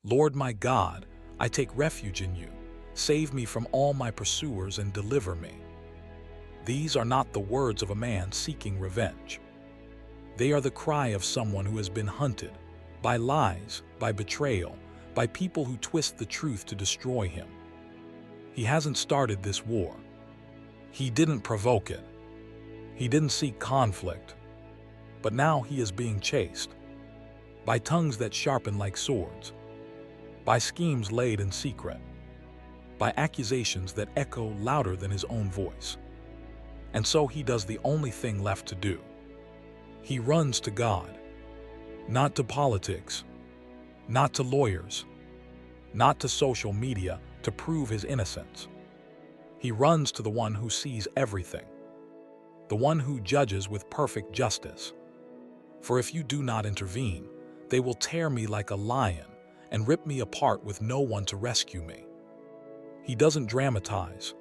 Lord my God, I take refuge in you. Save me from all my pursuers and deliver me. These are not the words of a man seeking revenge. They are the cry of someone who has been hunted by lies, by betrayal, by people who twist the truth to destroy him. He hasn't started this war. He didn't provoke it. He didn't seek conflict. But now he is being chased by tongues that sharpen like swords, by schemes laid in secret, by accusations that echo louder than his own voice. And so he does the only thing left to do. He runs to God, not to politics, not to lawyers, not to social media to prove his innocence. He runs to the one who sees everything, the one who judges with perfect justice. For if you do not intervene, they will tear me like a lion and rip me apart with no one to rescue me. He doesn't dramatize.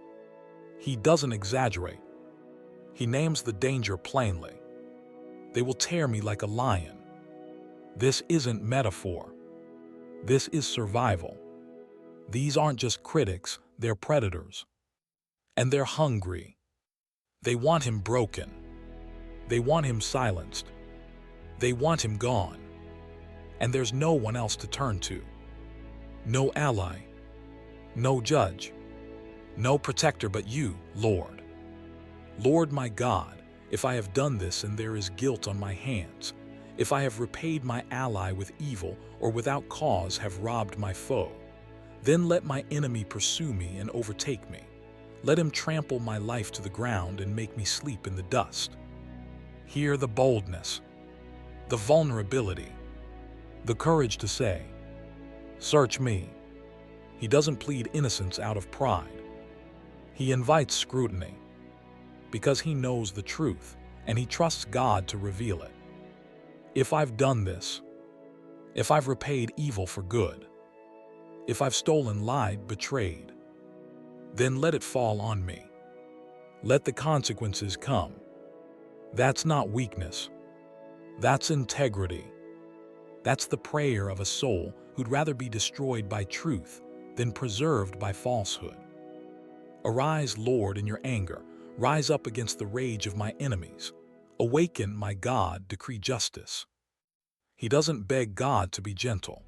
He doesn't exaggerate. He names the danger plainly. They will tear me like a lion. This isn't metaphor. This is survival. These aren't just critics, they're predators. And they're hungry. They want him broken. They want him silenced. They want him gone. And there's no one else to turn to. No ally. No judge. No protector but you, Lord. Lord my God, if I have done this and there is guilt on my hands, if I have repaid my ally with evil or without cause have robbed my foe, then let my enemy pursue me and overtake me. Let him trample my life to the ground and make me sleep in the dust. Hear the boldness, the vulnerability, the courage to say, "Search me." He doesn't plead innocence out of pride. He invites scrutiny because he knows the truth and he trusts God to reveal it. If I've done this, if I've repaid evil for good, if I've stolen, lied, betrayed, then let it fall on me. Let the consequences come. That's not weakness. That's integrity. That's the prayer of a soul who'd rather be destroyed by truth than preserved by falsehood. Arise, Lord, in your anger. Rise up against the rage of my enemies. Awaken, my God, decree justice. He doesn't beg God to be gentle.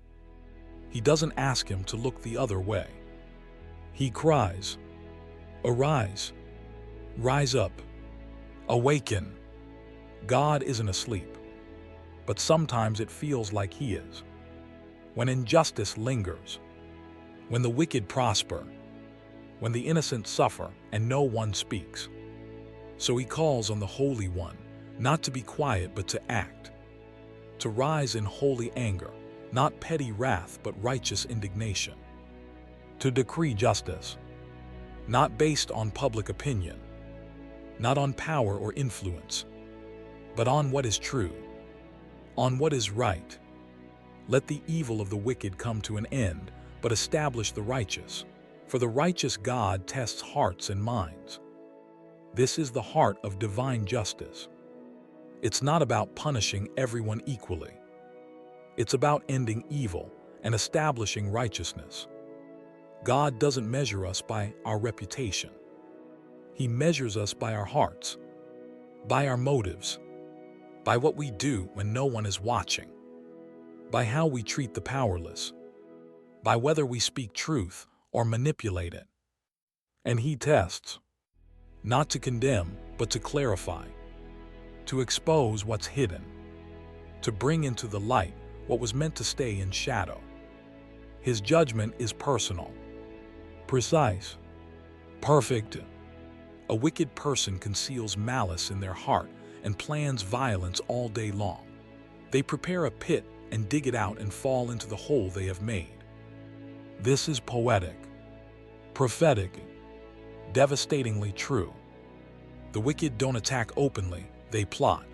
He doesn't ask him to look the other way. He cries, "Arise, rise up, awaken." God isn't asleep, but sometimes it feels like he is. When injustice lingers, when the wicked prosper, when the innocent suffer and no one speaks. So he calls on the Holy One, not to be quiet but to act, to rise in holy anger, not petty wrath but righteous indignation, to decree justice, not based on public opinion, not on power or influence, but on what is true, on what is right. Let the evil of the wicked come to an end, but establish the righteous, for the righteous God tests hearts and minds. This is the heart of divine justice. It's not about punishing everyone equally. It's about ending evil and establishing righteousness. God doesn't measure us by our reputation. He measures us by our hearts, by our motives, by what we do when no one is watching, by how we treat the powerless, by whether we speak truth or manipulate it. And he tests, not to condemn, but to clarify, to expose what's hidden, to bring into the light what was meant to stay in shadow. His judgment is personal, precise, perfect. A wicked person conceals malice in their heart and plans violence all day long. They prepare a pit and dig it out and fall into the hole they have made. This is poetic, prophetic, devastatingly true. The wicked don't attack openly, they plot.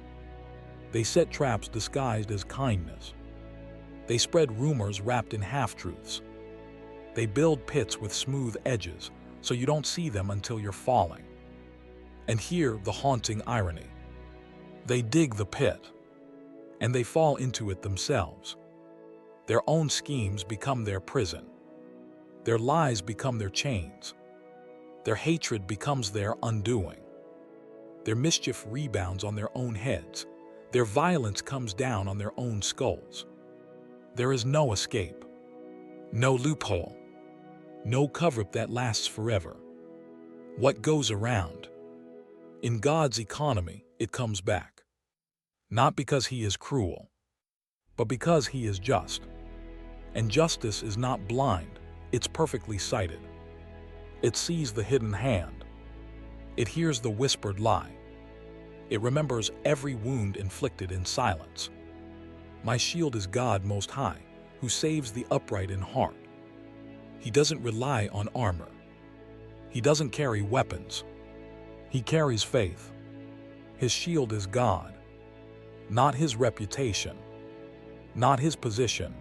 They set traps disguised as kindness. They spread rumors wrapped in half-truths. They build pits with smooth edges so you don't see them until you're falling. And hear the haunting irony. They dig the pit, and they fall into it themselves. Their own schemes become their prison. Their lies become their chains. Their hatred becomes their undoing. Their mischief rebounds on their own heads. Their violence comes down on their own skulls. There is no escape, no loophole, no cover-up that lasts forever. What goes around? In God's economy, it comes back. Not because He is cruel, but because He is just. And justice is not blind, it's perfectly sighted. It sees the hidden hand. It hears the whispered lie. It remembers every wound inflicted in silence. My shield is God Most High, who saves the upright in heart. He doesn't rely on armor. He doesn't carry weapons. He carries faith. His shield is God, not his reputation, not his position,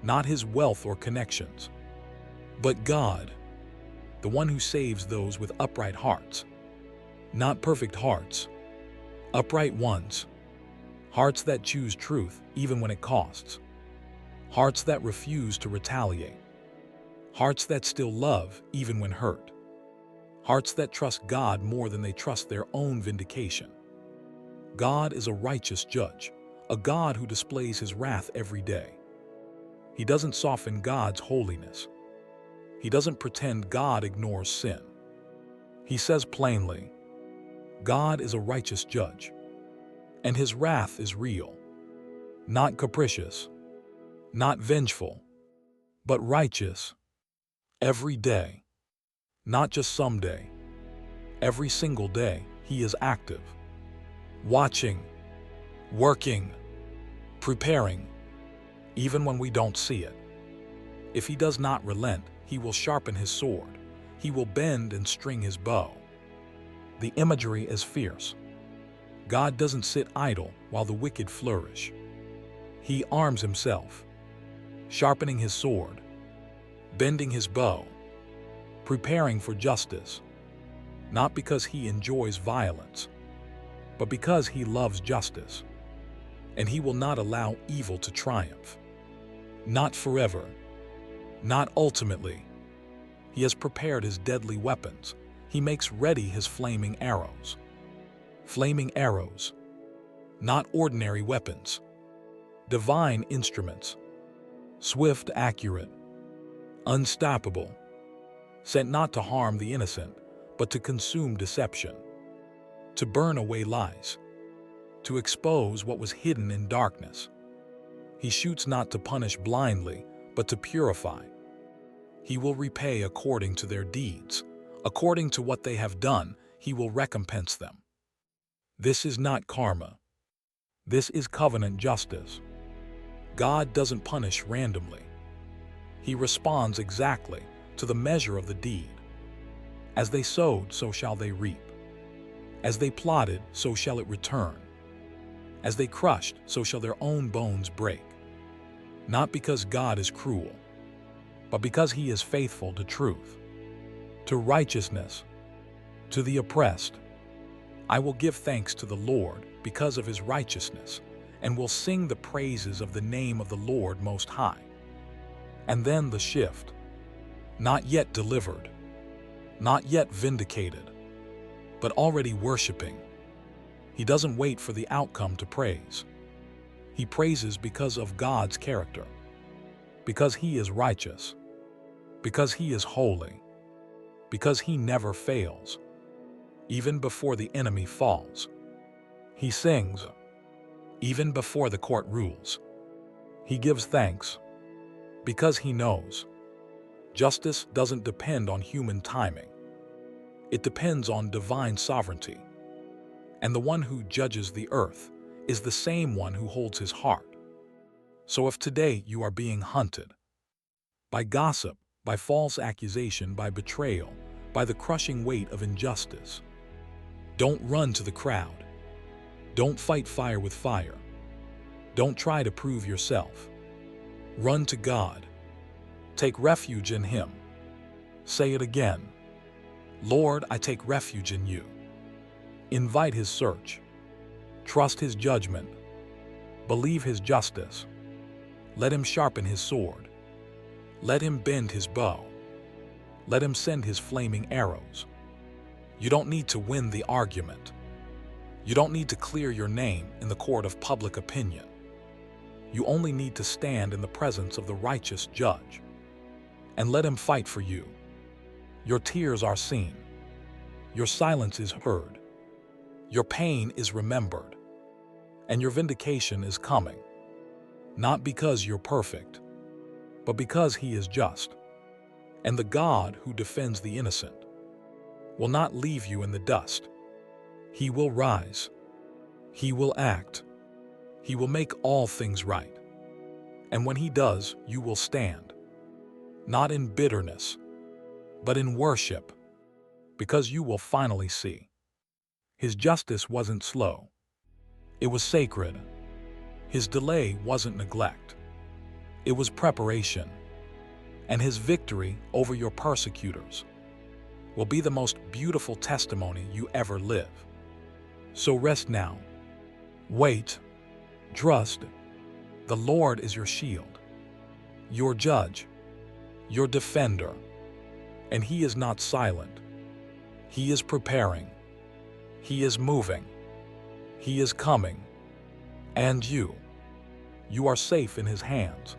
not his wealth or connections, but God, the one who saves those with upright hearts. Not perfect hearts, upright ones. Hearts that choose truth even when it costs. Hearts that refuse to retaliate. Hearts that still love even when hurt. Hearts that trust God more than they trust their own vindication. God is a righteous judge, a God who displays His wrath every day. He doesn't soften God's holiness. He doesn't pretend God ignores sin. He says plainly, God is a righteous judge, and His wrath is real, not capricious, not vengeful, but righteous, every day, not just someday. Every single day, He is active, watching, working, preparing, even when we don't see it. If He does not relent, He will sharpen His sword. He will bend and string His bow. The imagery is fierce. God doesn't sit idle while the wicked flourish. He arms Himself, sharpening His sword, bending His bow, preparing for justice, not because He enjoys violence, but because He loves justice, and He will not allow evil to triumph. Not forever, not ultimately. He has prepared His deadly weapons. He makes ready His flaming arrows. Flaming arrows, not ordinary weapons. Divine instruments, swift, accurate, unstoppable, sent not to harm the innocent, but to consume deception, to burn away lies, to expose what was hidden in darkness. He shoots not to punish blindly, but to purify. He will repay according to their deeds. According to what they have done, He will recompense them. This is not karma. This is covenant justice. God doesn't punish randomly. He responds exactly to the measure of the deed. As they sowed, so shall they reap. As they plotted, so shall it return. As they crushed, so shall their own bones break. Not because God is cruel, but because He is faithful to truth, to righteousness, to the oppressed. I will give thanks to the Lord because of His righteousness, and will sing the praises of the name of the Lord Most High. And then the shift. Not yet delivered, not yet vindicated, but already worshiping. He doesn't wait for the outcome to praise. He praises because of God's character, because He is righteous, because He is holy, because He never fails. Even before the enemy falls, He sings. Even before the court rules, He gives thanks, because He knows. Justice doesn't depend on human timing. It depends on divine sovereignty. And the one who judges the earth is the same one who holds His heart. So if today you are being hunted by gossip, by false accusation, by betrayal, by the crushing weight of injustice, don't run to the crowd. Don't fight fire with fire. Don't try to prove yourself. Run to God. Take refuge in Him. Say it again. Lord, I take refuge in You. Invite His search. Trust His judgment. Believe His justice. Let him sharpen his sword. Let him bend his bow. Let him send his flaming arrows. You don't need to win the argument. You don't need to clear your name in the court of public opinion. You only need to stand in the presence of the righteous judge and let him fight for you. Your tears are seen. Your silence is heard. Your pain is remembered. And your vindication is coming. Not because you're perfect, but because he is just. And the God who defends the innocent will not leave you in the dust. He will rise. He will act. He will make all things right. And when he does, you will stand, not in bitterness, but in worship, because you will finally see. His justice wasn't slow. It was sacred. His delay wasn't neglect. It was preparation. And his victory over your persecutors will be the most beautiful testimony you ever live. So rest now. Wait. Trust. The Lord is your shield, your judge, your defender. And he is not silent. He is preparing. He is moving. He is coming. And you are safe in his hands.